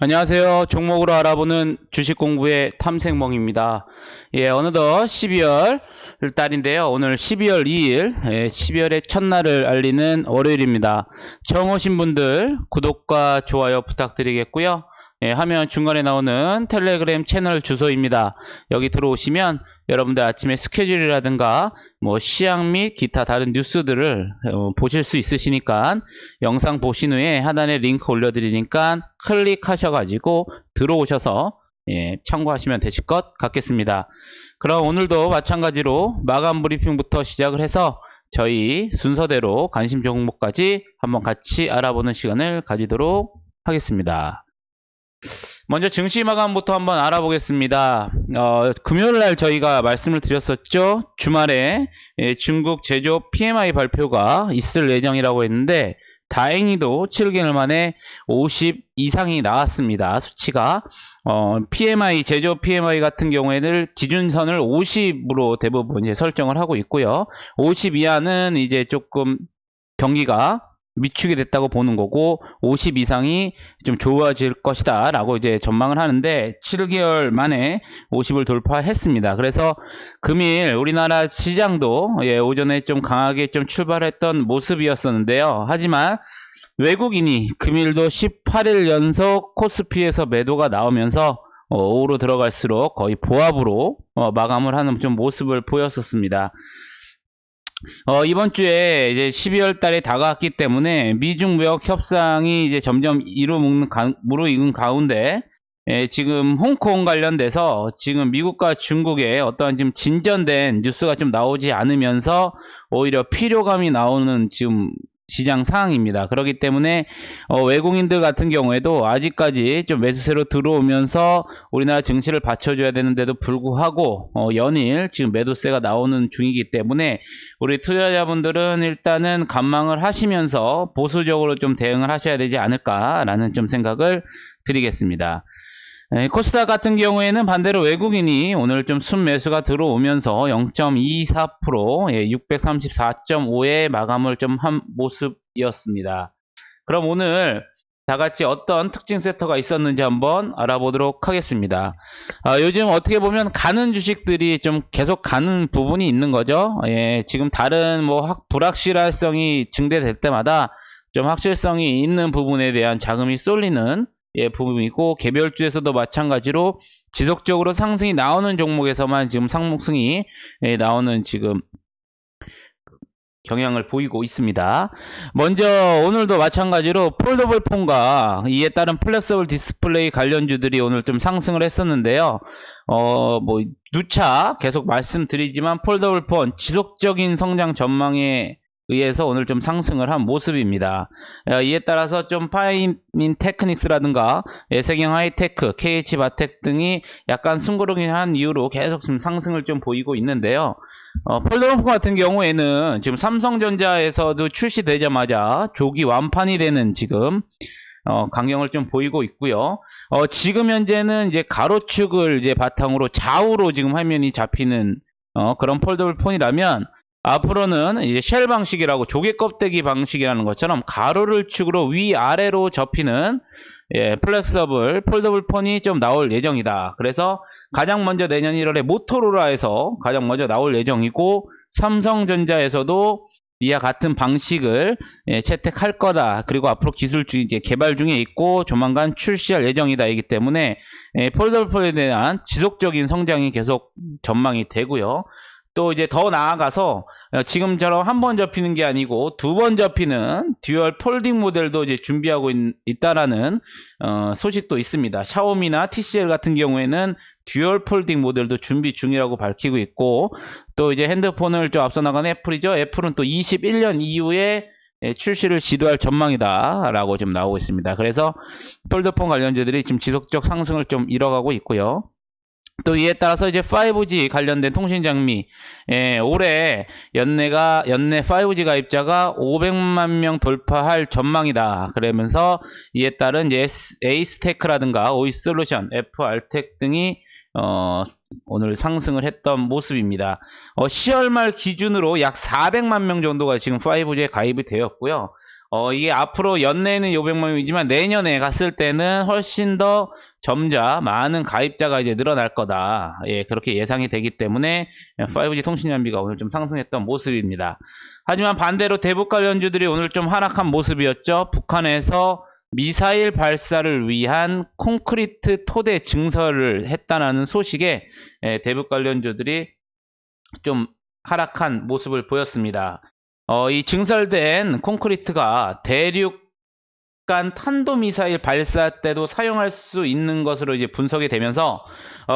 안녕하세요. 종목으로 알아보는 주식 공부의 탐색멍입니다. 어느덧 12월 달인데요. 오늘 12월 2일, 12월의 첫날을 알리는 월요일입니다. 처음 오신 분들 구독과 좋아요 부탁드리겠고요. 화면 중간에 나오는 텔레그램 채널 주소입니다. 여기 들어오시면 여러분들 아침에 스케줄이라든가 시황 및 기타 다른 뉴스들을 보실 수 있으시니까 영상 보신 후에 하단에 링크 올려드리니까 클릭하셔가지고 들어오셔서 참고하시면 되실 것 같겠습니다. 그럼 오늘도 마찬가지로 마감 브리핑부터 시작을 해서 저희 순서대로 관심 종목까지 한번 같이 알아보는 시간을 가지도록 하겠습니다. 먼저 증시 마감부터 한번 알아보겠습니다. 금요일날 저희가 말씀을 드렸었죠. 주말에 중국 제조업 PMI 발표가 있을 예정이라고 했는데 다행히도 7개월 만에 50 이상이 나왔습니다. 수치가 PMI 제조업 PMI 같은 경우에는 기준선을 50으로 대부분 이제 설정을 하고 있고요. 50 이하는 이제 조금 경기가 미축이 됐다고 보는 거고 50 이상이 좀 좋아질 것이다 라고 이제 전망을 하는데 7개월 만에 50을 돌파했습니다. 그래서 금일 우리나라 시장도 오전에 좀 강하게 좀 출발했던 모습이었었는데요. 하지만 외국인이 금일도 18일 연속 코스피에서 매도가 나오면서 오후로 들어갈수록 거의 보합으로 마감을 하는 좀 모습을 보였었습니다. 이번 주에 이제 12월 달에 다가왔기 때문에 미중 무역 협상이 이제 점점 무르익은 가운데 지금 홍콩 관련돼서 지금 미국과 중국의 어떠한 지금 진전된 뉴스가 좀 나오지 않으면서 오히려 필요감이 나오는 지금 시장 상황입니다. 그렇기 때문에 외국인들 같은 경우에도 아직까지 좀 매수세로 들어오면서 우리나라 증시를 받쳐줘야 되는데도 불구하고 연일 지금 매도세가 나오는 중이기 때문에 우리 투자자분들은 일단은 관망을 하시면서 보수적으로 좀 대응을 하셔야 되지 않을까라는 좀 생각을 드리겠습니다. 코스닥 같은 경우에는 반대로 외국인이 오늘 좀 순매수가 들어오면서 0.24% 634.5에 마감을 좀 한 모습이었습니다. 그럼 오늘 다 같이 어떤 특징 세터가 있었는지 한번 알아보도록 하겠습니다. 요즘 어떻게 보면 가는 주식들이 좀 계속 가는 부분이 있는 거죠. 지금 다른 불확실성이 증대될 때마다 좀 확실성이 있는 부분에 대한 자금이 쏠리는 부분이고, 개별주에서도 마찬가지로 지속적으로 상승이 나오는 종목에서만 지금 상승이 나오는 지금 경향을 보이고 있습니다. 먼저 오늘도 마찬가지로 폴더블 폰과 이에 따른 플렉서블 디스플레이 관련주들이 오늘 좀 상승을 했었는데요. 누차 계속 말씀드리지만 폴더블 폰 지속적인 성장 전망에 의해서 오늘 좀 상승을 한 모습입니다. 이에 따라서 좀 파인 테크닉스라든가 세경 하이테크, KH 바텍 등이 약간 숨고르기한 이유로 계속 좀 상승을 좀 보이고 있는데요. 폴더블 폰 같은 경우에는 지금 삼성전자에서도 출시되자마자 조기 완판이 되는 지금 강경을 좀 보이고 있고요. 지금 현재는 이제 가로축을 이제 바탕으로 좌우로 지금 화면이 잡히는 그런 폴더블 폰이라면 앞으로는 이제 쉘 방식이라고 조개 껍데기 방식이라는 것처럼 가로를 축으로 위아래로 접히는 플렉서블 폴더블 폰이 좀 나올 예정이다. 그래서 가장 먼저 내년 1월에 모토로라에서 가장 먼저 나올 예정이고, 삼성전자에서도 이와 같은 방식을 채택할 거다. 그리고 앞으로 기술 이제 개발 중에 있고 조만간 출시할 예정이다. 이기 때문에 폴더블 폰에 대한 지속적인 성장이 계속 전망이 되고요. 또 이제 더 나아가서 지금처럼 한 번 접히는 게 아니고 두 번 접히는 듀얼 폴딩 모델도 이제 준비하고 있다라는 소식도 있습니다. 샤오미나 TCL 같은 경우에는 듀얼 폴딩 모델도 준비 중이라고 밝히고 있고, 또 이제 핸드폰을 좀 앞서 나간 애플이죠. 애플은 또 21년 이후에 출시를 시도할 전망이다 라고 좀 나오고 있습니다. 그래서 폴더폰 관련주들이 지금 지속적 상승을 좀 이뤄가고 있고요. 또 이에 따라서 이제 5G 관련된 통신 장비, 올해 연내 5G 가입자가 500만 명 돌파할 전망이다. 그러면서 이에 따른 이제 에이스테크라든가 오이솔루션, FR텍 등이 오늘 상승을 했던 모습입니다. 10월 말 기준으로 약 400만 명 정도가 지금 5G에 가입이 되었고요. 이게 앞으로 연내에는 500명이지만 내년에 갔을 때는 훨씬 더 점자 많은 가입자가 이제 늘어날 거다. 예, 그렇게 예상이 되기 때문에 5G 통신 연비가 오늘 좀 상승했던 모습입니다. 하지만 반대로 대북 관련주들이 오늘 좀 하락한 모습이었죠. 북한에서 미사일 발사를 위한 콘크리트 토대 증설을 했다는 소식에 대북 관련주들이 좀 하락한 모습을 보였습니다. 이 증설된 콘크리트가 대륙 간 탄도미사일 발사 때도 사용할 수 있는 것으로 이제 분석이 되면서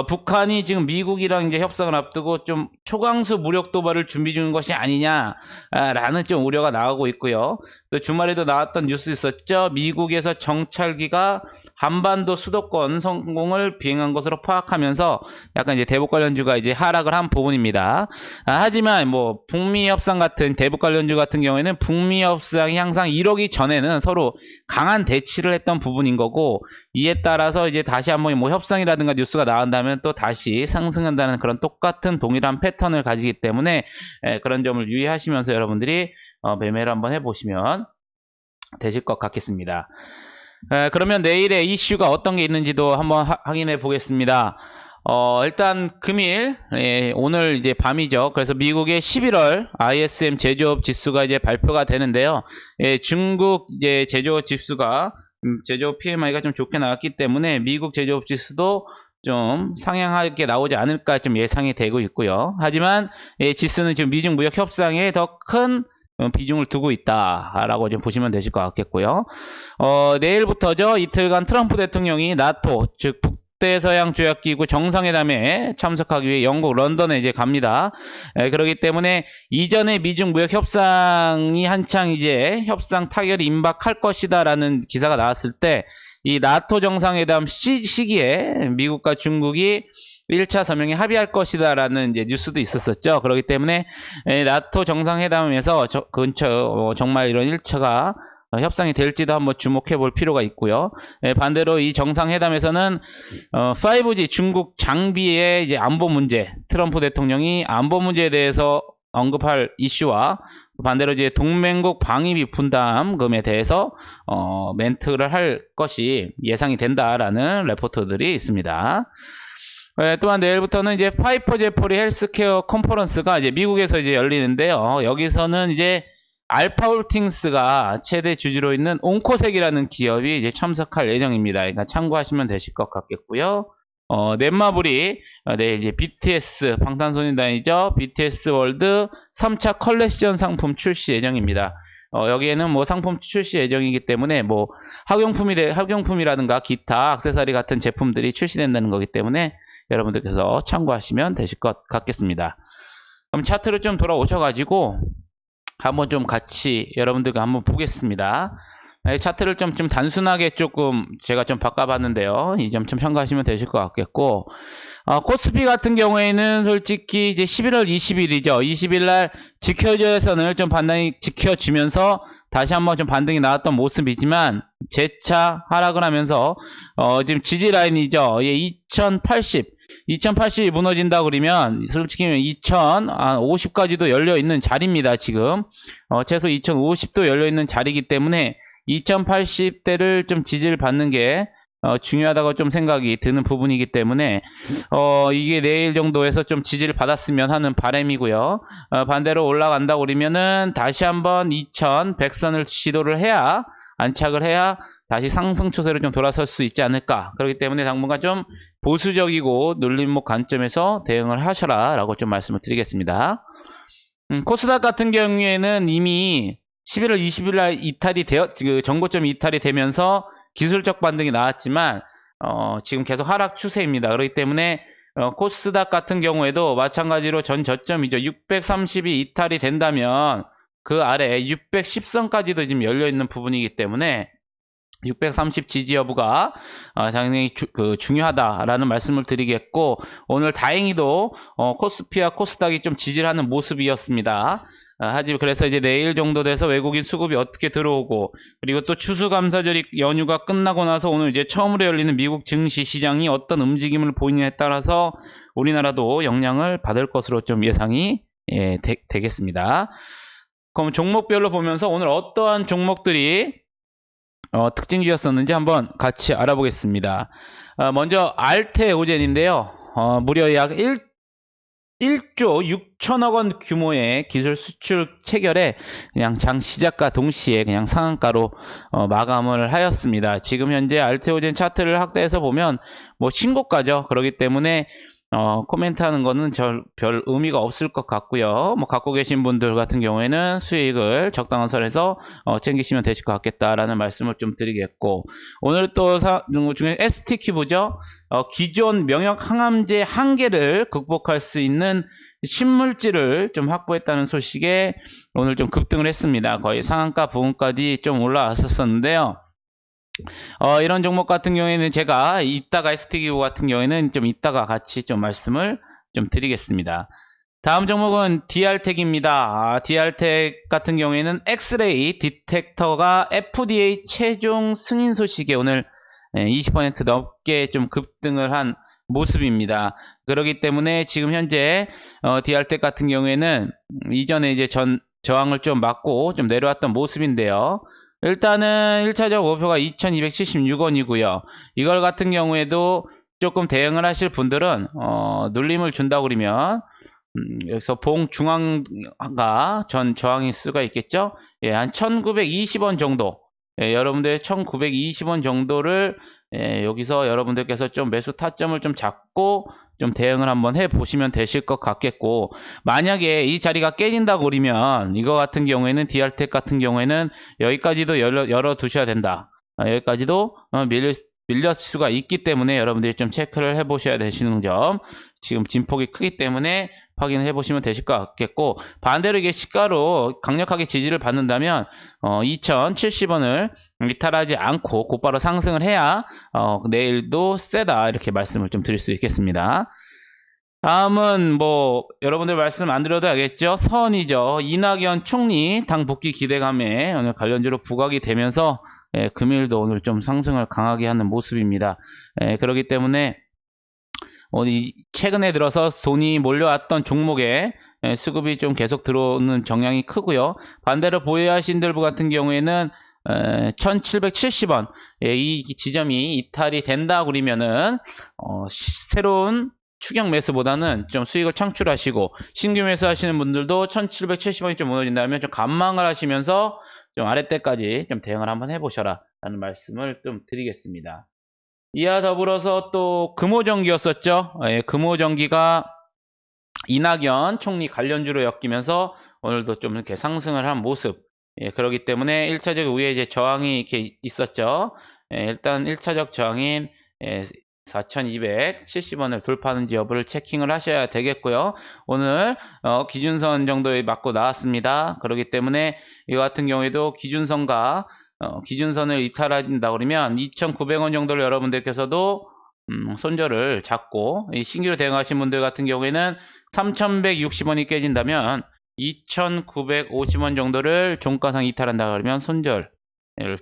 북한이 지금 미국이랑 이제 협상을 앞두고 좀 초강수 무력 도발을 준비 중인 것이 아니냐라는 좀 우려가 나오고 있고요. 또 주말에도 나왔던 뉴스 있었죠. 미국에서 정찰기가 한반도 수도권 성공을 비행한 것으로 파악하면서 약간 이제 대북 관련주가 이제 하락을 한 부분입니다. 하지만 뭐 북미 협상 같은 대북 관련주 같은 경우에는 북미 협상이 항상 이러기 전에는 서로 강한 대치를 했던 부분인 거고, 이에 따라서 이제 다시 한번 뭐 협상이라든가 뉴스가 나온다면 또 다시 상승한다는 그런 똑같은 동일한 패턴을 가지기 때문에 그런 점을 유의하시면서 여러분들이 매매를 한번 해보시면 되실 것 같겠습니다. 그러면 내일의 이슈가 어떤 게 있는지도 한번 확인해 보겠습니다. 일단 금일, 오늘 이제 밤이죠. 그래서 미국의 11월 ISM 제조업 지수가 이제 발표가 되는데요. 중국 이제 제조업 지수가 제조업 PMI가 좀 좋게 나왔기 때문에 미국 제조업 지수도 좀 상향하게 나오지 않을까 좀 예상이 되고 있고요. 하지만 지수는 지금 미중 무역 협상에 더 큰 비중을 두고 있다라고 좀 보시면 되실 것 같겠고요. 내일부터죠. 이틀간 트럼프 대통령이 나토, 즉 북대서양 조약기구 정상회담에 참석하기 위해 영국 런던에 이제 갑니다. 그렇기 때문에 이전에 미중 무역 협상이 한창 이제 협상 타결이 임박할 것이다라는 기사가 나왔을 때 이 나토 정상회담 시기에 미국과 중국이 1차 서명에 합의할 것이다라는 이제 뉴스도 있었었죠. 그렇기 때문에 나토 정상회담에서 정말 이런 1차가 협상이 될지도 한번 주목해 볼 필요가 있고요. 반대로 이 정상회담에서는 5G 중국 장비의 이제 안보 문제, 트럼프 대통령이 안보 문제에 대해서 언급할 이슈와 반대로 이제 동맹국 방위비 분담금에 대해서 멘트를 할 것이 예상이 된다라는 레포트들이 있습니다. 또한 내일부터는 이제 파이퍼 제퍼리 헬스케어 컨퍼런스가 이제 미국에서 이제 열리는데요. 여기서는 이제 알파홀팅스가 최대 주주로 있는 온코색이라는 기업이 이제 참석할 예정입니다. 그러니까 참고하시면 되실 것 같겠고요. 넷마블이 내일 이제 BTS 방탄소년단이죠. BTS 월드 3차 컬렉션 상품 출시 예정입니다. 여기에는 뭐 상품 출시 예정이기 때문에 뭐 학용품이라든가 기타 액세서리 같은 제품들이 출시된다는 거기 때문에 여러분들께서 참고하시면 되실 것 같겠습니다. 그럼 차트를 좀 돌아오셔가지고 한번 좀 같이 여러분들과 한번 보겠습니다. 차트를 좀 단순하게 조금 제가 좀 바꿔봤는데요. 이 점 좀 참고하시면 되실 것 같겠고, 코스피 같은 경우에는 솔직히 이제 11월 20일이죠. 20일 날 지켜줘야 선을 좀 반등이 지켜주면서 다시 한번 좀 반등이 나왔던 모습이지만 재차 하락을 하면서 지금 지지 라인이죠. 2080이 무너진다 그러면 솔직히 2050까지도 열려있는 자리입니다. 지금 최소 2050도 열려있는 자리이기 때문에 2080대를 좀 지지를 받는 게 중요하다고 좀 생각이 드는 부분이기 때문에 이게 내일 정도에서 좀 지지를 받았으면 하는 바람이고요. 반대로 올라간다 그러면은 다시 한번 2100선을 시도를 해야, 안착을 해야 다시 상승 추세로 좀 돌아설 수 있지 않을까. 그렇기 때문에 당분간 좀 보수적이고 눌림목 관점에서 대응을 하셔라 라고 좀 말씀을 드리겠습니다. 코스닥 같은 경우에는 이미 11월 20일 날 이탈이 정고점이 이탈이 되면서 기술적 반등이 나왔지만 지금 계속 하락 추세입니다. 그렇기 때문에 코스닥 같은 경우에도 마찬가지로 전 저점이죠. 630이 이탈이 된다면 그 아래 610선까지도 지금 열려있는 부분이기 때문에 630 지지 여부가 상당히 중요하다라는 말씀을 드리겠고, 오늘 다행히도 코스피와 코스닥이 좀 지지를 하는 모습이었습니다. 하지만 그래서 이제 내일 정도 돼서 외국인 수급이 어떻게 들어오고, 그리고 또 추수감사절이 연휴가 끝나고 나서 오늘 이제 처음으로 열리는 미국 증시 시장이 어떤 움직임을 보이느냐에 따라서 우리나라도 영향을 받을 것으로 좀 예상이 되겠습니다. 그럼 종목별로 보면서 오늘 어떠한 종목들이 특징주였었는지 한번 같이 알아보겠습니다. 먼저 알테오젠인데요. 무려 약 1조 6천억 원 규모의 기술 수출 체결에 그냥 장 시작과 동시에 그냥 상한가로 마감을 하였습니다. 지금 현재 알테오젠 차트를 확대해서 보면 뭐 신고가죠. 그렇기 때문에 코멘트하는 거는 별 의미가 없을 것 같고요. 뭐 갖고 계신 분들 같은 경우에는 수익을 적당한 선에서 챙기시면 되실 것 같겠다라는 말씀을 좀 드리겠고, 오늘 또 중에 ST큐브죠. 기존 명역 항암제 한계를 극복할 수 있는 신물질을 좀 확보했다는 소식에 오늘 좀 급등을 했습니다. 거의 상한가 부분까지 좀 올라왔었는데요. 이런 종목 같은 경우에는 제가 이따가 ST기구 같은 경우에는 좀 이따가 같이 좀 말씀을 좀 드리겠습니다. 다음 종목은 DR텍입니다. DR텍 같은 경우에는 엑스레이 디텍터가 FDA 최종 승인 소식에 오늘 20% 넘게 좀 급등을 한 모습입니다. 그렇기 때문에 지금 현재 DR텍 같은 경우에는 이전에 이제 저항을 좀 맞고 좀 내려왔던 모습인데요. 일단은 1차적 목표가 2276원이고요. 이걸 같은 경우에도 조금 대응을 하실 분들은 눌림을 준다고 그러면 여기서 봉중앙과 전 저항일 수가 있겠죠. 예, 한 1920원 정도, 여러분들 1920원 정도를 여기서 여러분들께서 좀 매수 타점을 좀 잡고 좀 대응을 한번 해 보시면 되실 것 같겠고, 만약에 이 자리가 깨진다고 그러면 이거 같은 경우에는 DR텍 같은 경우에는 여기까지도 열어 두셔야 된다. 여기까지도 밀릴 수가 있기 때문에 여러분들이 좀 체크를 해 보셔야 되시는 점, 지금 진폭이 크기 때문에 확인을 해 보시면 되실 것 같겠고, 반대로 이게 시가로 강력하게 지지를 받는다면 2070원을 이탈하지 않고 곧바로 상승을 해야 내일도 세다, 이렇게 말씀을 좀 드릴 수 있겠습니다. 다음은 뭐 여러분들 말씀 안 드려도 알겠죠? 선이죠. 이낙연 총리 당 복귀 기대감에 오늘 관련주로 부각이 되면서 금일도 오늘 좀 상승을 강하게 하는 모습입니다. 그렇기 때문에 최근에 들어서 돈이 몰려왔던 종목에 수급이 좀 계속 들어오는 정향이 크고요. 반대로 보유하신 분들 같은 경우에는 1770원 이 지점이 이탈이 된다 그러면은 새로운 추격 매수보다는 좀 수익을 창출하시고, 신규 매수하시는 분들도 1770원이 좀 무너진다면 좀 관망을 하시면서 좀 아랫대까지 좀 대응을 한번 해보셔라 라는 말씀을 좀 드리겠습니다. 이와 더불어서 또 금호전기였었죠. 금호전기가 이낙연 총리 관련주로 엮이면서 오늘도 좀 이렇게 상승을 한 모습. 그렇기 때문에 1차적 위에 이제 저항이 이렇게 있었죠. 일단 1차적 저항인 4270원을 돌파하는지 여부를 체킹을 하셔야 되겠고요. 오늘 기준선 정도에 맞고 나왔습니다. 그렇기 때문에 이 같은 경우에도 기준선과 기준선을 이탈한다 그러면 2,900원 정도를 여러분들께서도 손절을 잡고, 신규로 대응하신 분들 같은 경우에는 3,160원이 깨진다면 2,950원 정도를 종가상 이탈한다 그러면 손절,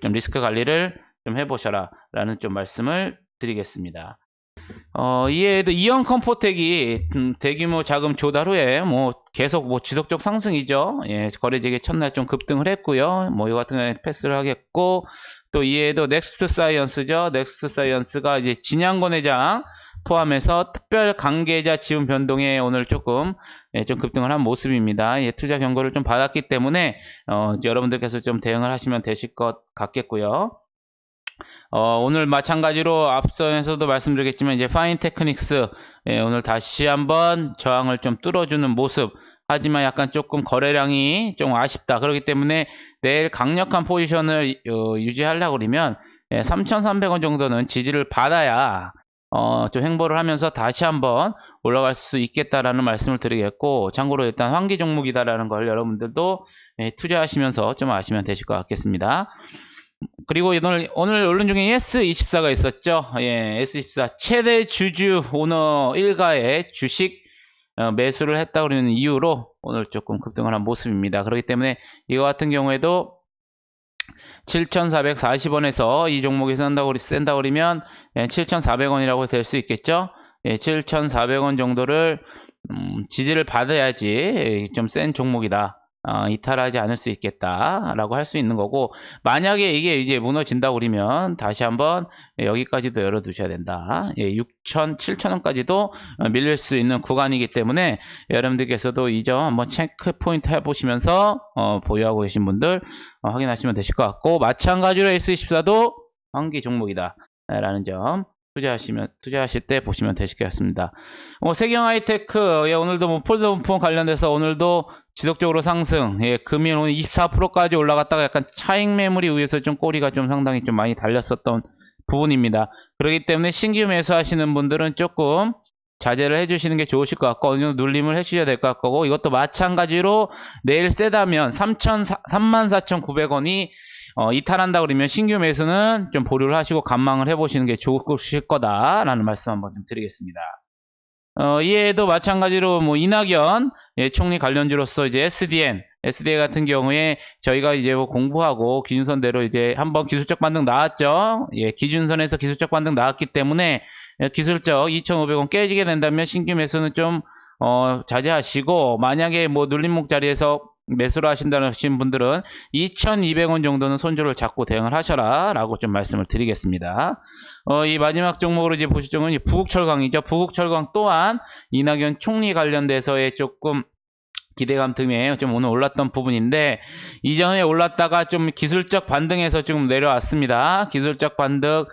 좀 리스크 관리를 좀 해보셔라 라는 좀 말씀을 드리겠습니다. 이외에도 이형 컴포텍이 대규모 자금 조달 후에 뭐 계속 뭐 지속적 상승이죠. 거래지기 첫날 좀 급등을 했고요. 뭐 이거 같은 경우에 패스를 하겠고, 또 이외에도 넥스트 사이언스죠. 넥스트 사이언스가 이제 진양권 회장 포함해서 특별 관계자 지분 변동에 오늘 조금 좀 급등을 한 모습입니다. 투자 경고를 좀 받았기 때문에 여러분들께서 좀 대응을 하시면 되실 것 같겠고요. 오늘 마찬가지로 앞서에서도 말씀드리겠지만 이제 파인테크닉스 오늘 다시 한번 저항을 좀 뚫어주는 모습, 하지만 약간 조금 거래량이 좀 아쉽다. 그렇기 때문에 내일 강력한 포지션을 유지하려고 그러면 3,300원 정도는 지지를 받아야 좀 횡보를 하면서 다시 한번 올라갈 수 있겠다라는 말씀을 드리겠고, 참고로 일단 환기 종목이다라는 걸 여러분들도 투자하시면서 좀 아시면 되실 것 같겠습니다. 그리고 오늘 언론 중에 S24가 있었죠. S24 최대 주주 오너 일가의 주식 매수를 했다고 그러는 이유로 오늘 조금 급등을 한 모습입니다. 그렇기 때문에 이거 같은 경우에도 7,440원에서 이 종목에서 센다고 그러면 7,400원이라고 될 수 있겠죠. 7,400원 정도를 지지를 받아야지 좀 센 종목이다 이탈하지 않을 수 있겠다라고 할 수 있는 거고, 만약에 이게 이제 무너진다 그러면 다시 한번 여기까지도 열어두셔야 된다. 6천, 7천원까지도 밀릴 수 있는 구간이기 때문에 여러분들께서도 이 점 한번 체크 포인트 해보시면서 보유하고 계신 분들 확인하시면 되실 것 같고, 마찬가지로 S24도 한기 종목이다 라는 점 투자하실 때 보시면 되실 것 같습니다. 세경 하이테크, 오늘도 뭐 폴더폰 관련돼서 오늘도 지속적으로 상승, 금일 오늘 24%까지 올라갔다가 약간 차익 매물이 위해서 좀 꼬리가 좀 상당히 좀 많이 달렸었던 부분입니다. 그렇기 때문에 신규 매수하시는 분들은 조금 자제를 해주시는 게 좋으실 것 같고, 어느 정도 눌림을 해주셔야 될 것 같고, 이것도 마찬가지로 내일 세다면 34,900원이 이탈한다 그러면 신규 매수는 좀 보류를 하시고 관망을 해보시는 게 좋으실 거다라는 말씀 한번 좀 드리겠습니다. 이에도 마찬가지로 뭐 이낙연 총리 관련주로서 이제 SDN 같은 경우에 저희가 이제 뭐 공부하고 기준선대로 이제 한번 기술적 반등 나왔죠. 기준선에서 기술적 반등 나왔기 때문에 기술적 2,500원 깨지게 된다면 신규 매수는 좀 자제하시고, 만약에 뭐 눌림목 자리에서 매수를 하신다는 분들은 2,200원 정도는 손절을 잡고 대응을 하셔라 라고 좀 말씀을 드리겠습니다. 이 마지막 종목으로 이제 보실 종목은 부국철강이죠. 부국철강 또한 이낙연 총리 관련돼서의 조금 기대감 때문에 좀 오늘 올랐던 부분인데, 이전에 올랐다가 좀 기술적 반등에서 좀 내려왔습니다. 기술적 반등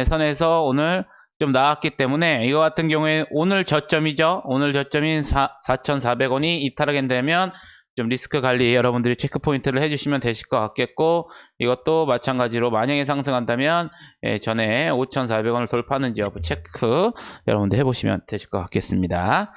선에서 오늘 좀 나왔기 때문에 이거 같은 경우에 오늘 저점이죠. 오늘 저점인 4,400원이 이탈하게 되면 좀 리스크 관리 여러분들이 체크 포인트를 해주시면 되실 것 같겠고, 이것도 마찬가지로 만약에 상승한다면 전에 5,400원을 돌파하는지 여부 체크 여러분들 해보시면 되실 것 같겠습니다.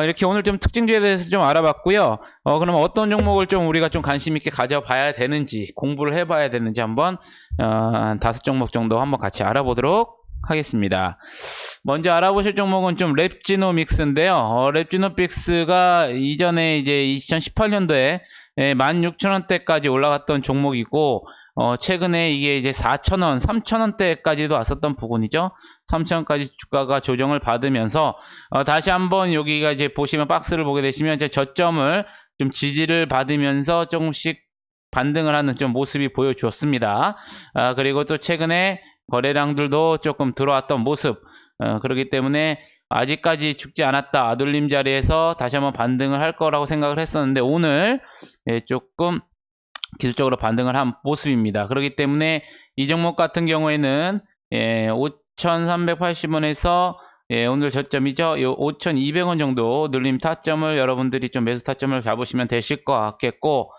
이렇게 오늘 좀 특징주에 대해서 좀 알아봤고요. 그러면 어떤 종목을 좀 우리가 좀 관심 있게 가져봐야 되는지, 공부를 해봐야 되는지 한번 한 5종목 정도 한번 같이 알아보도록 하겠습니다. 먼저 알아보실 종목은 좀 랩지노믹스인데요. 랩지노믹스가 이전에 이제 2018년도에 16,000원대까지 올라갔던 종목이고, 최근에 이게 이제 4,000원, 3,000원대까지도 왔었던 부분이죠. 3,000원까지 주가가 조정을 받으면서 다시 한번 여기가 이제 보시면 박스를 보게 되시면 이제 저점을 좀 지지를 받으면서 조금씩 반등을 하는 좀 모습이 보여주었습니다. 그리고 또 최근에 거래량들도 조금 들어왔던 모습, 그렇기 때문에 아직까지 죽지 않았다, 아둘림 자리에서 다시 한번 반등을 할 거라고 생각을 했었는데 오늘 조금 기술적으로 반등을 한 모습입니다. 그렇기 때문에 이 종목 같은 경우에는 5,380원에서 오늘 저점이죠. 5,200원 정도 눌림 타점을 여러분들이 좀 매수 타점을 잡으시면 되실 것 같겠고,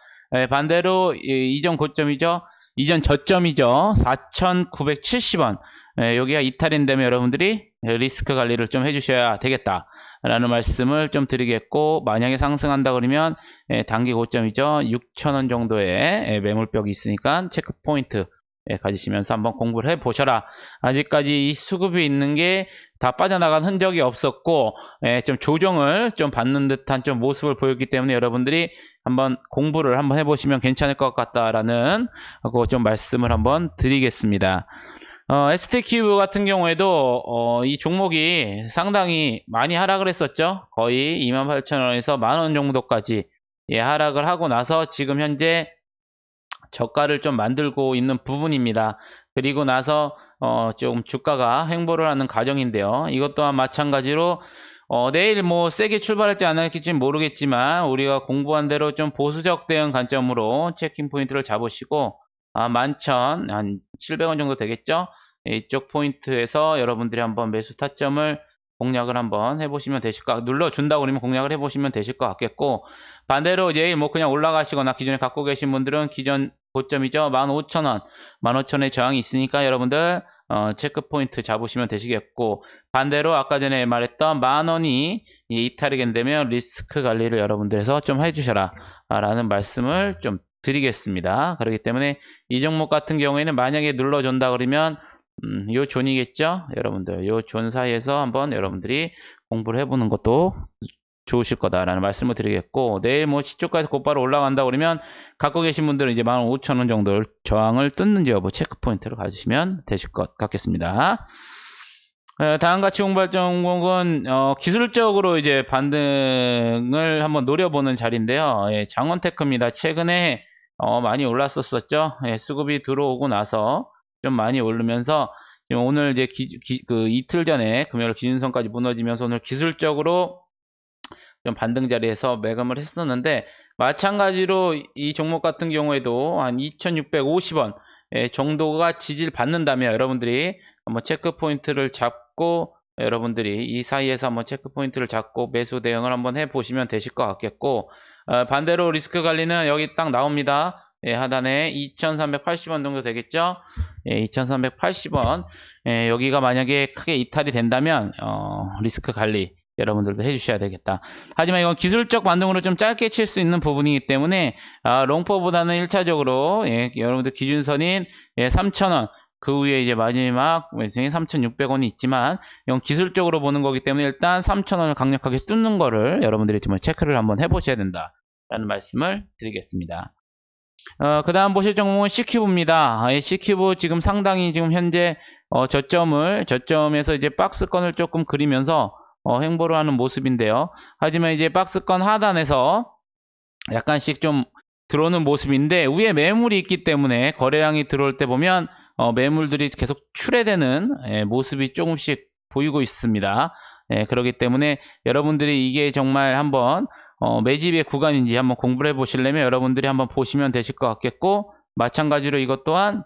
반대로 이전 고점이죠. 이전 저점이죠. 4,970원. 여기가 이탈인다면 여러분들이 리스크 관리를 좀 해주셔야 되겠다 라는 말씀을 좀 드리겠고, 만약에 상승한다 그러면 단기 고점이죠. 6,000원 정도의 매물벽이 있으니까 체크 포인트 가지시면서 한번 공부를 해보셔라. 아직까지 이 수급이 있는 게 다 빠져나간 흔적이 없었고, 좀 조정을 좀 받는 듯한 좀 모습을 보였기 때문에 여러분들이 한번 공부를 한번 해보시면 괜찮을 것 같다라는 그 좀 말씀을 한번 드리겠습니다. STQ 같은 경우에도 이 종목이 상당히 많이 하락을 했었죠. 거의 28,000원에서 만원 정도까지 하락을 하고 나서 지금 현재 저가를 좀 만들고 있는 부분입니다. 그리고 나서 좀 주가가 횡보를 하는 과정인데요. 이것 또한 마찬가지로 내일 뭐 세게 출발할지 안 할지 모르겠지만 우리가 공부한 대로 좀 보수적 대응 관점으로 체킹 포인트를 잡으시고 11,700원 정도 되겠죠. 이쪽 포인트에서 여러분들이 한번 매수 타점을 공략을 한번 해보시면 되실 것, 눌러준다고 그러면 공략을 해보시면 되실 것 같겠고, 반대로 이제 뭐 그냥 올라가시거나 기존에 갖고 계신 분들은 기존 고점이죠. 15,000원, 15,000원의 저항이 있으니까 여러분들 체크 포인트 잡으시면 되시겠고, 반대로 아까 전에 말했던 만원이 이탈이 되면 리스크 관리를 여러분들에서 좀 해주셔라 라는 말씀을 좀 드리겠습니다. 그렇기 때문에 이 종목 같은 경우에는 만약에 눌러준다 그러면 요 존이겠죠. 여러분들 요 존 사이에서 한번 여러분들이 공부를 해보는 것도 좋으실 거다라는 말씀을 드리겠고, 내일 뭐 시초까지 곧바로 올라간다 그러면 갖고 계신 분들은 이제 15,000원 정도 저항을 뚫는지 여부 체크 포인트를 가지시면 되실 것 같겠습니다. 다음같이 공부할정공은 기술적으로 이제 반등을 한번 노려보는 자리인데요. 예, 장원테크입니다. 최근에 많이 올랐었죠. 예, 수급이 들어오고 나서 좀 많이 오르면서 지금 오늘 이제 그 이틀 전에 금요일 기준선까지 무너지면서 오늘 기술적으로 좀 반등 자리에서 매감을 했었는데, 마찬가지로 이 종목 같은 경우에도 한 2650원 정도가 지지를 받는다면 여러분들이 한번 체크 포인트를 잡고, 여러분들이 이 사이에서 한번 체크 포인트를 잡고 매수 대응을 한번 해 보시면 되실 것 같겠고, 반대로 리스크 관리는 여기 딱 나옵니다. 하단에 2380원 정도 되겠죠. 2380원. 여기가 만약에 크게 이탈이 된다면 리스크 관리 여러분들도 해주셔야 되겠다. 하지만 이건 기술적 반등으로 좀 짧게 칠 수 있는 부분이기 때문에 롱포보다는 1차적으로 여러분들 기준선인 3,000원, 그 위에 이제 마지막 외승이 3,600원이 있지만 이건 기술적으로 보는 거기 때문에 일단 3,000원을 강력하게 뚫는 거를 여러분들이 좀 체크를 한번 해보셔야 된다라는 말씀을 드리겠습니다. 그 다음 보실 종목은 C큐브입니다. C큐브 지금 상당히 지금 현재 저점에서 이제 박스권을 조금 그리면서 횡보를 하는 모습인데요. 하지만 이제 박스권 하단에서 약간씩 좀 들어오는 모습인데, 위에 매물이 있기 때문에 거래량이 들어올 때 보면 매물들이 계속 출회되는 모습이 조금씩 보이고 있습니다. 그렇기 때문에 여러분들이 이게 정말 한번 매집의 구간인지 한번 공부를 해 보시려면 여러분들이 한번 보시면 되실 것 같겠고, 마찬가지로 이것 또한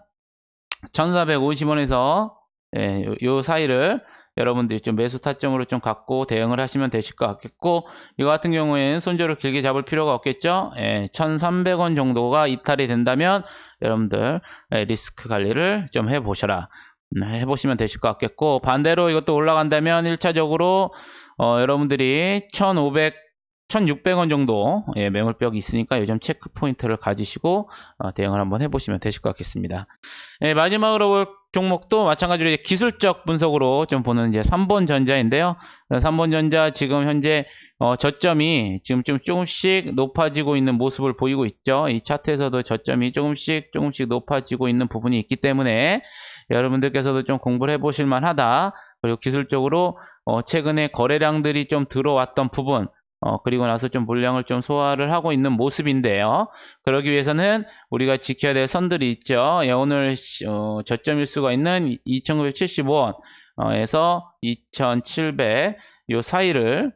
1450원에서 요 사이를 여러분들이 좀 매수 타점으로 좀 갖고 대응을 하시면 되실 것 같겠고, 이거 같은 경우에는 손절을 길게 잡을 필요가 없겠죠. 1300원 정도가 이탈이 된다면 여러분들 리스크 관리를 좀 해보셔라. 해보시면 되실 것 같겠고, 반대로 이것도 올라간다면 1차적으로 여러분들이 1600원 정도 매물벽이 있으니까 요즘 체크 포인트를 가지시고 대응을 한번 해보시면 되실 것 같겠습니다. 마지막으로 볼 종목도 마찬가지로 이제 기술적 분석으로 좀 보는 이제 3번 전자인데요. 3번 전자 지금 현재 저점이 지금 좀 조금씩 높아지고 있는 모습을 보이고 있죠. 이 차트에서도 저점이 조금씩 높아지고 있는 부분이 있기 때문에 여러분들께서도 좀 공부를 해보실 만하다. 그리고 기술적으로 최근에 거래량들이 좀 들어왔던 부분, 그리고 나서 좀 물량을 좀 소화를 하고 있는 모습인데요. 그러기 위해서는 우리가 지켜야 될 선들이 있죠. 오늘 저점일 수가 있는 2,975원에서 2,700 요 사이를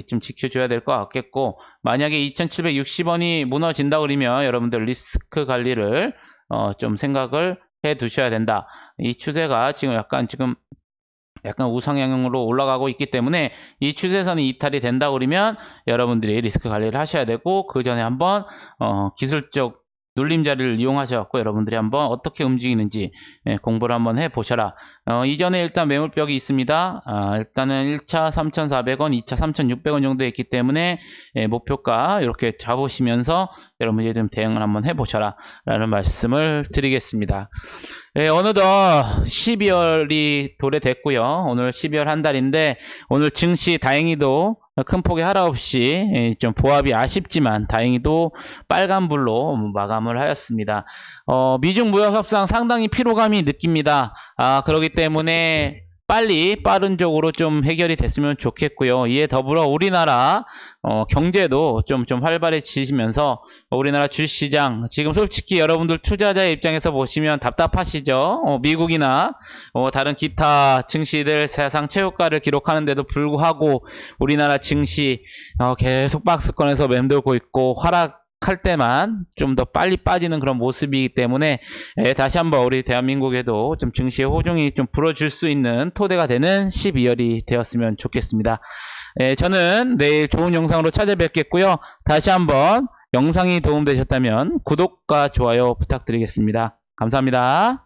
좀 지켜줘야 될 것 같겠고, 만약에 2,760원이 무너진다 그러면 여러분들 리스크 관리를 좀 생각을 해 두셔야 된다. 이 추세가 지금 약간 우상향으로 올라가고 있기 때문에 이 추세선이 이탈이 된다 그러면 여러분들이 리스크 관리를 하셔야 되고, 그 전에 한번 기술적 눌림자리를 이용하셔서 여러분들이 한번 어떻게 움직이는지 공부를 한번 해보셔라. 이전에 일단 매물벽이 있습니다. 일단은 1차 3,400원, 2차 3,600원 정도 있기 때문에 목표가 이렇게 잡으시면서 여러분들이 좀 대응을 한번 해보셔라 라는 말씀을 드리겠습니다. 어느덧 12월이 도래됐고요. 오늘 12월 한 달인데, 오늘 증시 다행히도 큰 폭의 하락 없이 좀 보합이 아쉽지만 다행히도 빨간불로 마감을 하였습니다. 미중 무역 협상 상당히 피로감이 느낍니다. 그렇기 때문에 빨리 빠른 쪽으로 좀 해결이 됐으면 좋겠고요. 이에 더불어 우리나라 경제도 좀 활발해지시면서 우리나라 주식시장 지금 솔직히 여러분들 투자자의 입장에서 보시면 답답하시죠. 미국이나 다른 기타 증시들 세상 최고가를 기록하는데도 불구하고 우리나라 증시 계속 박스권에서 맴돌고 있고 하락할 때만 좀 더 빨리 빠지는 그런 모습이기 때문에 다시 한번 우리 대한민국에도 좀 증시의 호종이 좀 불어줄 수 있는 토대가 되는 12월이 되었으면 좋겠습니다. 저는 내일 좋은 영상으로 찾아뵙겠고요. 다시 한번 영상이 도움되셨다면 구독과 좋아요 부탁드리겠습니다. 감사합니다.